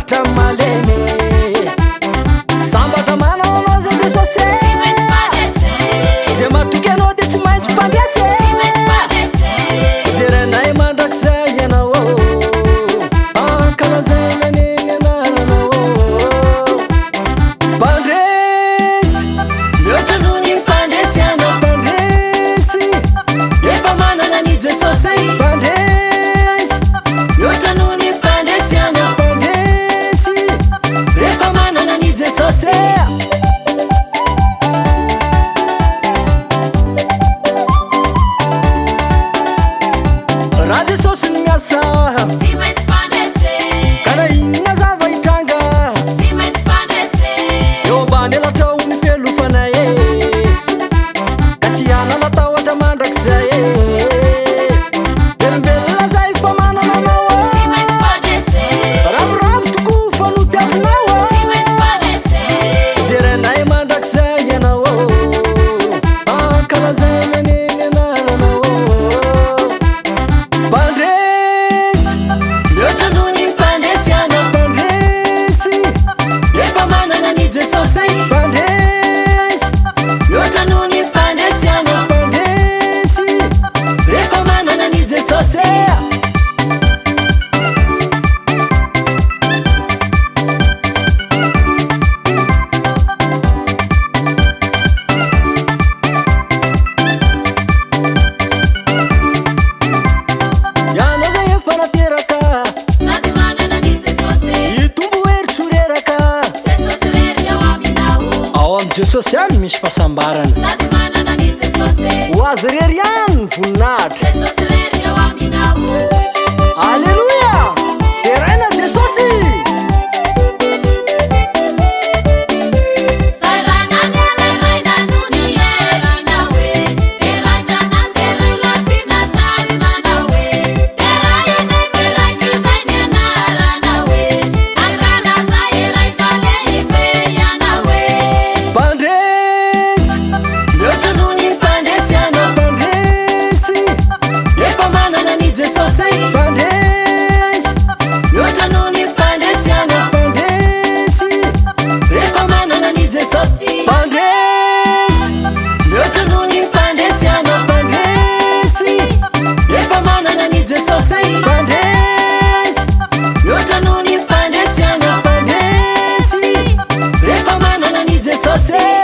sambatra malemy sambatra manao anao zay zay sase zay matoky anao de tsy maintsy mpandresy deranay mandrakizay ianao ankalazaina neny anaranao mpandresy mihoatra noho ny mpandresy anao mpandresy efa manana ny jesosy mpandresy mihoatra noho ny mpandresy anao mpandresy efa manana ny jesosy raha jesosy ny miasa kana inona zava hitranga eo ambany elatra ho ny fialofanay ka tsy hanana tahotra mandrakizay belombelona zay fa manana anao ravoravo tokoa fa no tiavinao deranay mandrakizay ianao ankalazaina neny anaranao mpandresy mihoatra noho ny mpandresy anao mpandresy efa manana ny jesosy mpandresy mihoatra noho ny mpandresy anao mpandresy efa manana ny jesosy ianao zay efa nateraka hitombo heritsoreraka ao am jesosy any misy fahasambarana ho azy rery any ny voninahitra alleluia teraina jesosy jesosy mpandresy mihoatra noho ny mpandresy anao mpandresy efa manana ny jesosy mpandresy mihoatra noho ny mpandresy anao mpandresy efa manana ny jesosy mpandresy mihoatra noho ny mpandresy anao mpandresy efa manana ny jesosy